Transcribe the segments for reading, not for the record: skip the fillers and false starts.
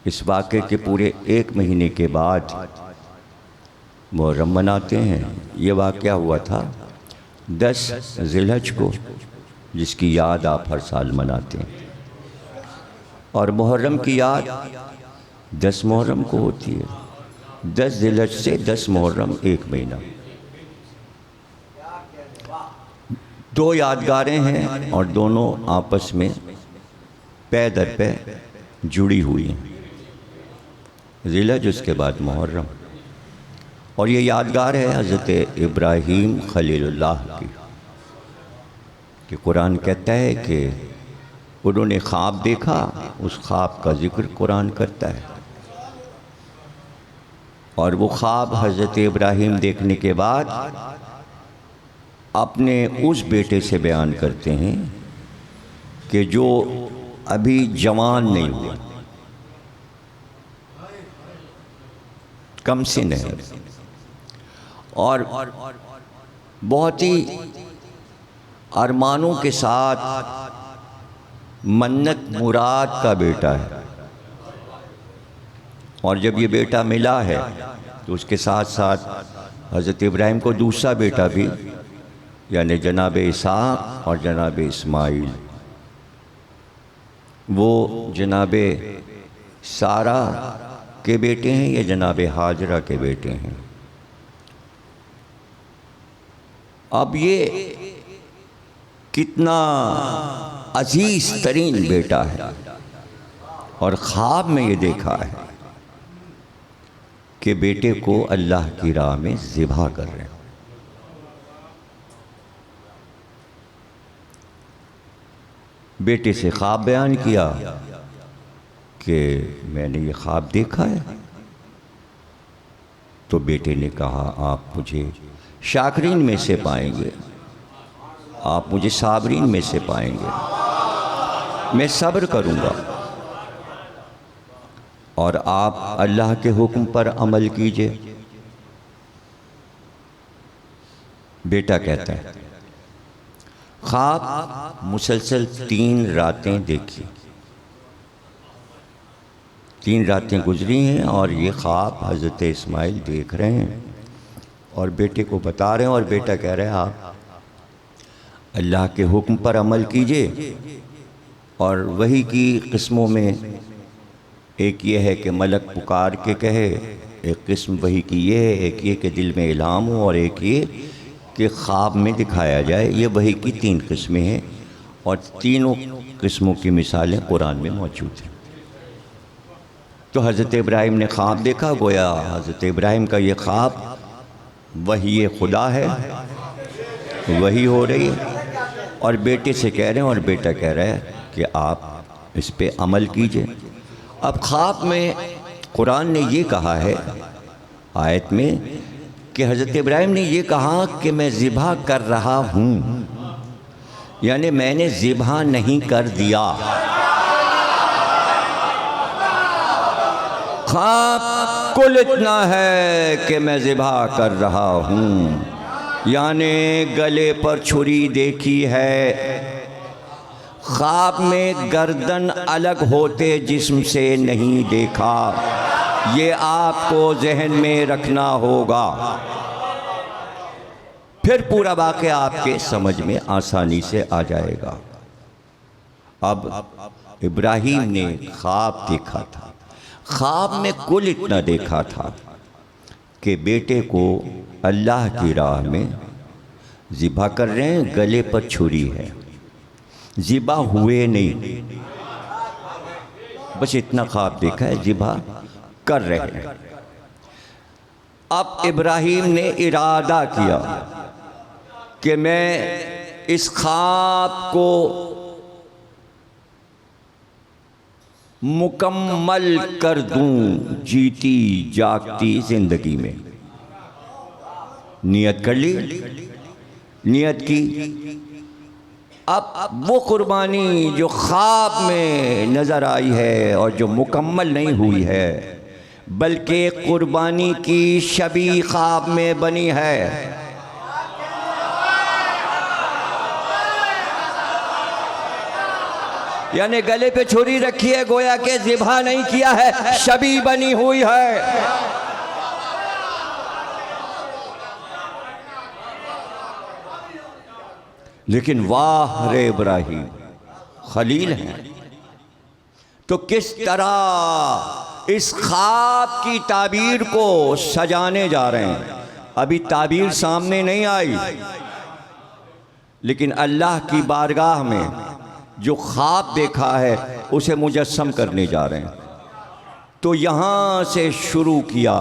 इस वाक़े के पूरे 1 महीने के बाद मुहर्रम मनाते हैं। ये वाक़या हुआ था 10 ज़िलहज को, जिसकी याद आप हर साल मनाते हैं। और मुहर्रम की याद 10 मुहर्रम को होती है। 10 ज़िलहज से 10 मुहर्रम 1 महीना। 2 यादगारें हैं और दोनों आपस में पै दर पै जुड़ी हुई हैं। ज़िलहज उसके बाद मुहर्रम। और ये यादगार है हज़रत इब्राहीम खलीलुल्लाह की, कि कुरान कहता है कि उन्होंने ख्वाब देखा, उस ख्वाब का जिक्र कुरान करता है। और वो ख्वाब हज़रत इब्राहीम देखने के बाद अपने उस बेटे से बयान करते हैं कि जो अभी जवान नहीं हुआ, कम सिन है और बहुत ही अरमानों के साथ मन्नत मुराद का बेटा है। और जब ये बेटा मिला है तो उसके साथ साथ हज़रत इब्राहीम को दूसरा बेटा भी, यानी जनाब इसहाक़ और जनाब इस्माइल, वो जनाब सारा के बेटे हैं, ये जनाब हाजरा के बेटे हैं। अब ये कितना अजीज़ तरीन बेटा है। और ख्वाब में ये देखा है कि बेटे को अल्लाह की राह में ज़िबा कर रहे हैं। बेटे से ख्वाब बयान किया कि मैंने ये ख्वाब देखा है। तो बेटे ने कहा, आप मुझे शाकिरीन में से पाएंगे, आप मुझे साबरीन में से पाएंगे, मैं सब्र करूँगा और आप अल्लाह के हुक्म पर अमल कीजिए। बेटा कहता है, ख्वाब मुसलसल 3 रातें देखी, 3 रातें गुजरी हैं और ये ख्वाब हज़रत इस्माइल देख रहे हैं और बेटे को बता रहे हैं। और बेटा कह रहा है, आप अल्लाह के हुक्म पर अमल कीजिए। और वही की किस्मों में एक ये है कि मलक पुकार के कहे, एक किस्म वही की ये है, एक ये कि दिल में इल्हाम हो, और एक ये कि ख्वाब में दिखाया जाए। ये वही की 3 किस्में हैं और तीनों किस्मों की मिसालें कुरान में मौजूद हैं। तो हज़रत इब्राहीम ने ख्वाब देखा, गोया हज़रत इब्राहीम का ये ख्वाब वही खुदा है, वही हो रही है। और बेटे से कह रहे हैं और बेटा कह रहा है कि आप इस पे अमल कीजिए। अब ख्वाब में कुरान ने ये कहा है आयत में कि हज़रत इब्राहीम ने ये कहा कि मैं ज़िबा कर रहा हूँ, यानी मैंने ज़िबा नहीं कर दिया। ख्वाब कुल इतना है कि मैं ज़िबा कर रहा हूँ, यानी गले पर छुरी देखी है। ख्वाब में गर्दन अलग होते जिस्म से नहीं देखा, ये आपको जहन में रखना होगा, फिर पूरा वाक़या आपके समझ में आसानी से आ जाएगा। अब इब्राहीम ने ख्वाब देखा था, ख्वाब में कुल इतना देखा था कि बेटे को अल्लाह की राह में ज़िबा कर रहे हैं, गले पर छुरी है, ज़िबा हुए नहीं, बस इतना ख्वाब देखा है, ज़िबा कर रहे हैं। अब इब्राहीम ने इरादा किया कि मैं इस ख्वाब को मुकम्मल कर दूं जीती जागती ज़िंदगी में। नियत कर ली, नियत की। अब वो कुर्बानी जो ख्वाब में नज़र आई है और जो मुकम्मल नहीं हुई है, बल्कि कुर्बानी की शबी ख्वाब में बनी है। यानी गले पे छुरी रखी है, गोया के ज़िबा नहीं किया है, शबी बनी हुई है। लेकिन वाह रे इब्राहिम खलील हैं, तो किस तरह इस ख्वाब की ताबीर को सजाने जा रहे हैं। अभी ताबीर सामने नहीं आई, लेकिन अल्लाह की बारगाह में जो ख्वाब देखा है उसे मुजस्सम करने जा रहे हैं। तो यहाँ से शुरू किया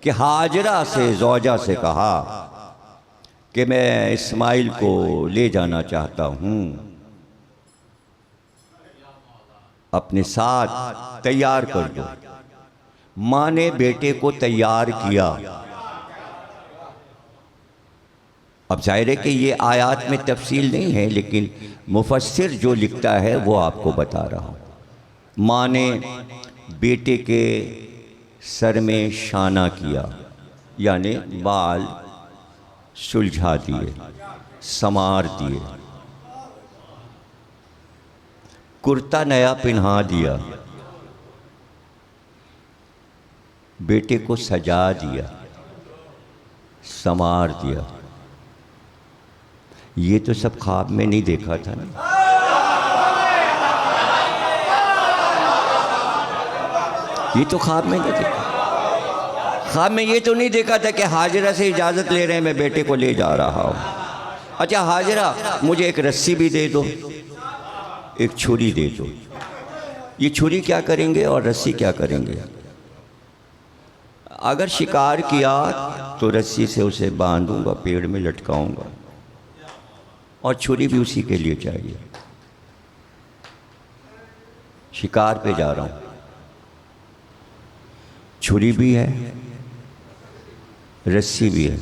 कि हाजरा से, ज़ौजा से कहा कि मैं इस्माइल को ले जाना चाहता हूँ, अपने साथ तैयार कर दो। माँ ने बेटे को तैयार किया। अब जाहिर है कि ये आयत में तफसील नहीं है, लेकिन मुफस्सिर जो लिखता है वो आपको बता रहा हूँ। माँ ने बेटे के सर में शाना किया, यानी बाल सुलझा दिए, संवार दिए, कुर्ता नया पहना दिया, बेटे को सजा दिया, संवार दिया। ये तो सब ख्वाब में नहीं देखा था ना। ये तो ख्वाब में नहीं देखा। ख्वाब में ये तो नहीं देखा था कि हाजरा से इजाज़त ले रहे हैं, मैं बेटे को ले जा रहा हूँ। अच्छा हाजरा, मुझे एक रस्सी भी दे दो, एक छुरी दे दो। ये छुरी क्या करेंगे और रस्सी क्या करेंगे? अगर शिकार किया तो रस्सी से उसे बांधूंगा, पेड़ में लटकाऊंगा, और छुरी भी उसी के लिए चाहिए। शिकार पे जा रहा हूँ, छुरी भी है, रस्सी भी है।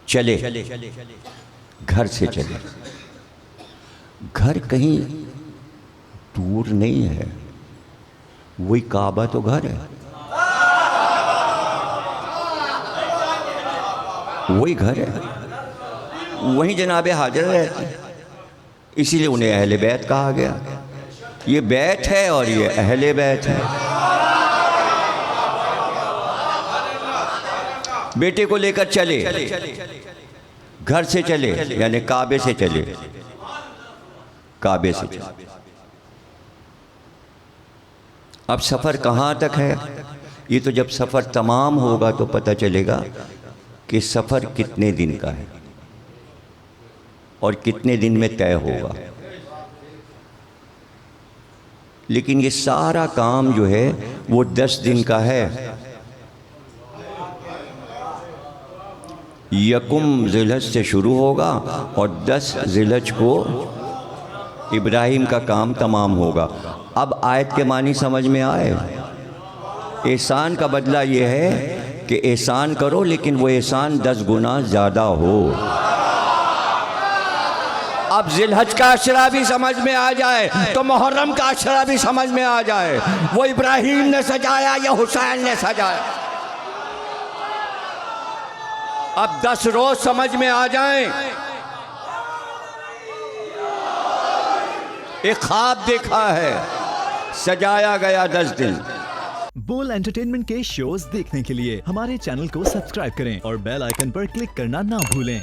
चले, घर से चले। घर कहीं दूर नहीं है, वही काबा तो घर है, वही घर है, वहीं जनाबे हाजिर रहते हैं। इसीलिए उन्हें अहले बैत कहा गया। ये बैत है और ये अहले बैत है। बेटे को लेकर चले, घर से चले, यानी काबे से चले, काबे से चले। अब सफ़र कहाँ तक है? ये तो जब सफ़र तमाम होगा तो पता चलेगा कि सफ़र कितने दिन का है और कितने दिन में तय होगा। लेकिन ये सारा काम जो है वो 10 दिन का है। यकुम ज़िलहज से शुरू होगा और 10 ज़िलहज को इब्राहिम का काम तमाम होगा। अब आयत के मानी समझ में आए? एहसान का बदला ये है कि एहसान करो, लेकिन वो एहसान 10 गुना ज़्यादा हो। अब ज़िलहज का अशरा भी समझ में आ जाए तो मुहर्रम का अशरा भी समझ में आ जाए। वो इब्राहिम ने सजाया या हुसैन ने सजाया। अब 10 रोज समझ में आ जाएं। एक ख्वाब देखा है, सजाया गया 10 दिन। बोल एंटरटेनमेंट के शोज देखने के लिए हमारे चैनल को सब्सक्राइब करें और बेल आइकन पर क्लिक करना ना भूलें।